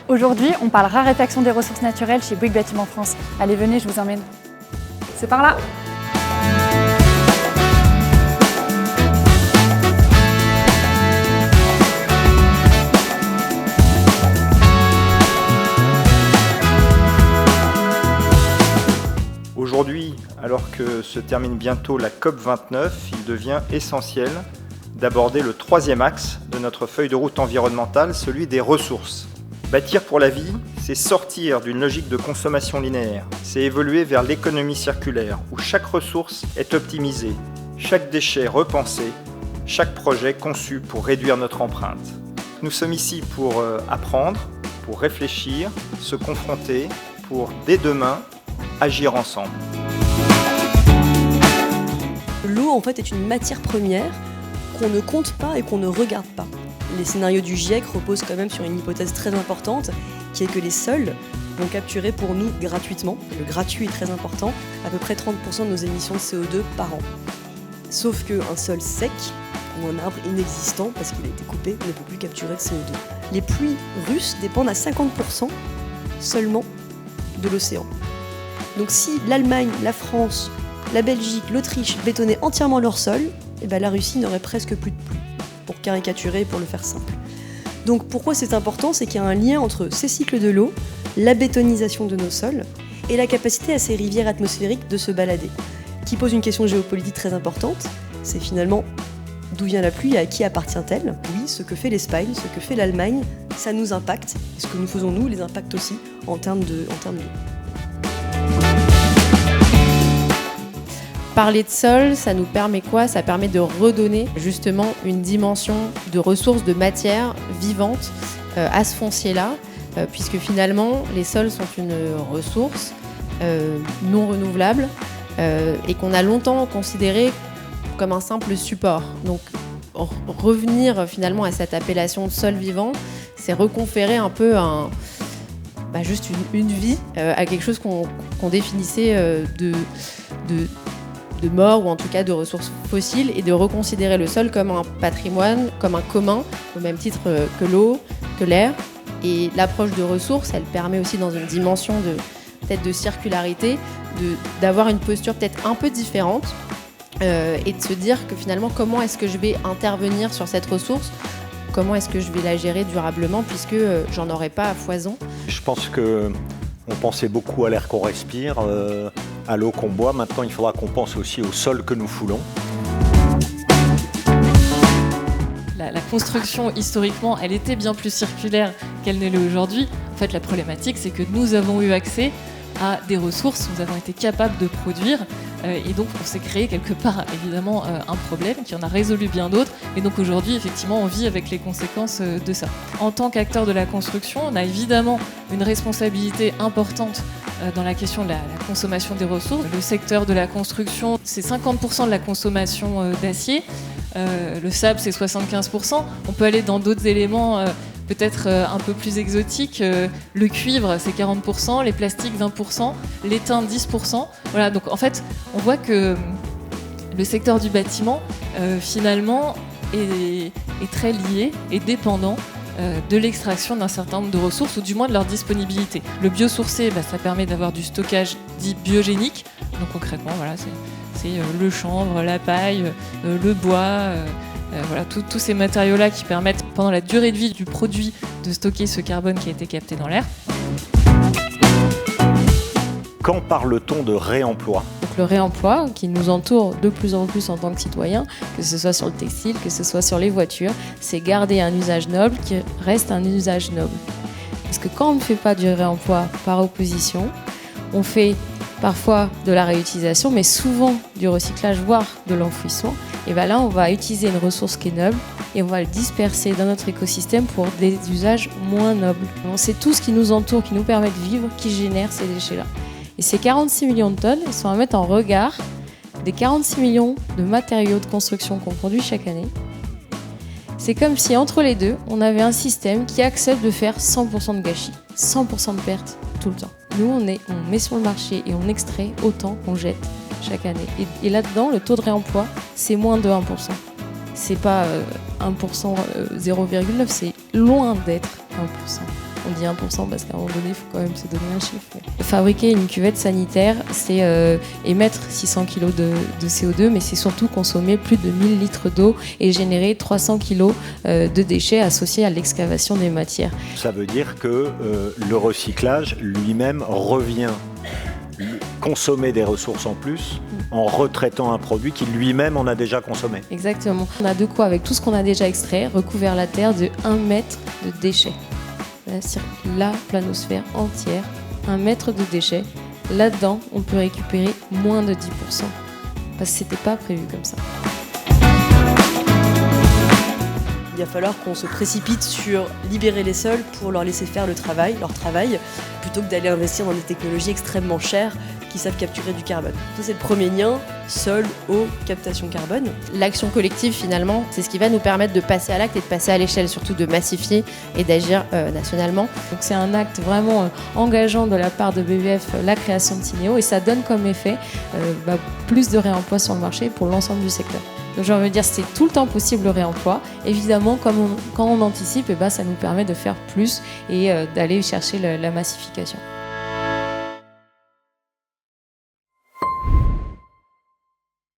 Aujourd'hui, on parle raréfaction des ressources naturelles chez Bouygues Bâtiment France. Allez, venez, je vous emmène. C'est par là. Aujourd'hui, alors que se termine bientôt la COP29, il devient essentiel d'aborder le troisième axe de notre feuille de route environnementale, celui des ressources. Bâtir pour la vie, c'est sortir d'une logique de consommation linéaire, c'est évoluer vers l'économie circulaire, où chaque ressource est optimisée, chaque déchet repensé, chaque projet conçu pour réduire notre empreinte. Nous sommes ici pour apprendre, pour réfléchir, se confronter, pour, dès demain, agir ensemble. L'eau, en fait, est une matière première qu'on ne compte pas et qu'on ne regarde pas. Les scénarios du GIEC reposent quand même sur une hypothèse très importante, qui est que les sols vont capturer pour nous gratuitement, le gratuit est très important, à peu près 30% de nos émissions de CO2 par an. Sauf qu'un sol sec, ou un arbre inexistant, parce qu'il a été coupé, ne peut plus capturer de CO2. Les pluies russes dépendent à 50% seulement de l'océan. Donc si l'Allemagne, la France, la Belgique, l'Autriche bétonnaient entièrement leur sol, et ben la Russie n'aurait presque plus de pluie, pour caricaturer et pour le faire simple. Donc pourquoi c'est important, c'est qu'il y a un lien entre ces cycles de l'eau, la bétonisation de nos sols, et la capacité à ces rivières atmosphériques de se balader, qui pose une question géopolitique très importante, c'est finalement d'où vient la pluie et à qui appartient-elle ? Oui, ce que fait l'Espagne, ce que fait l'Allemagne, ça nous impacte, et ce que nous faisons nous les impacte aussi en termes d'eau. Parler de sol, ça nous permet quoi ? Ça permet de redonner justement une dimension de ressources, de matière vivante à ce foncier-là, puisque finalement, les sols sont une ressource non renouvelable et qu'on a longtemps considérée comme un simple support. Donc, revenir finalement à cette appellation de sol vivant, c'est reconférer un peu juste une vie à quelque chose qu'on définissait de mort ou en tout cas de ressources fossiles et de reconsidérer le sol comme un patrimoine, comme un commun, au même titre que l'eau, que l'air. Et l'approche de ressources, elle permet aussi dans une dimension peut-être de circularité, d'avoir une posture peut-être un peu différente et de se dire que finalement comment est-ce que je vais intervenir sur cette ressource, comment est-ce que je vais la gérer durablement puisque j'en aurai pas à foison. Je pense qu'on pensait beaucoup à l'air qu'on respire, à l'eau qu'on boit. Maintenant, il faudra qu'on pense aussi au sol que nous foulons. La construction, historiquement, elle était bien plus circulaire qu'elle ne l'est aujourd'hui. En fait, la problématique, c'est que nous avons eu accès à des ressources, nous avons été capables de produire, et donc on s'est créé quelque part, évidemment, un problème qui en a résolu bien d'autres. Et donc aujourd'hui, effectivement, on vit avec les conséquences de ça. En tant qu'acteur de la construction, on a évidemment une responsabilité importante dans la question de la consommation des ressources. Le secteur de la construction, c'est 50% de la consommation d'acier. Le sable, c'est 75%. On peut aller dans d'autres éléments peut-être un peu plus exotiques. Le cuivre, c'est 40%, les plastiques, 20%, l'étain, 10%. Voilà, donc en fait, on voit que le secteur du bâtiment, finalement, est très lié et dépendant de l'extraction d'un certain nombre de ressources, ou du moins de leur disponibilité. Le biosourcé, ça permet d'avoir du stockage dit biogénique. Donc concrètement, voilà, c'est le chanvre, la paille, le bois, voilà, tous ces matériaux-là qui permettent, pendant la durée de vie du produit, de stocker ce carbone qui a été capté dans l'air. Quand parle-t-on de réemploi ? Donc le réemploi qui nous entoure de plus en plus en tant que citoyens, que ce soit sur le textile, que ce soit sur les voitures, c'est garder un usage noble qui reste un usage noble. Parce que quand on ne fait pas du réemploi par opposition, on fait parfois de la réutilisation, mais souvent du recyclage, voire de l'enfouissement. Et bien là, on va utiliser une ressource qui est noble et on va le disperser dans notre écosystème pour des usages moins nobles. Donc, c'est tout ce qui nous entoure, qui nous permet de vivre, qui génère ces déchets-là. Et ces 46 millions de tonnes, ils sont à mettre en regard des 46 millions de matériaux de construction qu'on produit chaque année. C'est comme si entre les deux, on avait un système qui accepte de faire 100% de gâchis, 100% de pertes tout le temps. Nous, on met sur le marché et on extrait autant qu'on jette chaque année. Et là-dedans, le taux de réemploi, c'est moins de 1%. C'est pas 1%, 0,9%, c'est loin d'être 1%. On dit 1% parce qu'à un moment donné, il faut quand même se donner un chiffre. Fabriquer une cuvette sanitaire, c'est émettre 600 kg de CO2, mais c'est surtout consommer plus de 1000 litres d'eau et générer 300 kg de déchets associés à l'excavation des matières. Ça veut dire que le recyclage lui-même revient consommer des ressources en plus en retraitant un produit qui lui-même en a déjà consommé. Exactement. On a de quoi, avec tout ce qu'on a déjà extrait, recouvert la Terre de 1 mètre de déchets. Là, sur la planosphère entière, 1 mètre de déchets. Là-dedans, on peut récupérer moins de 10%. Parce que c'était pas prévu comme ça. Il va falloir qu'on se précipite sur libérer les sols pour leur laisser faire leur travail, plutôt que d'aller investir dans des technologies extrêmement chères qui savent capturer du carbone. Ça, c'est le premier lien, sol, eau, captation carbone. L'action collective, finalement, c'est ce qui va nous permettre de passer à l'acte et de passer à l'échelle, surtout de massifier et d'agir nationalement. Donc c'est un acte vraiment engageant de la part de BBF, la création de Tineo, et ça donne comme effet plus de réemploi sur le marché pour l'ensemble du secteur. Donc j'ai envie de dire, c'est tout le temps possible le réemploi. Évidemment, quand on anticipe, ça nous permet de faire plus et d'aller chercher la massification.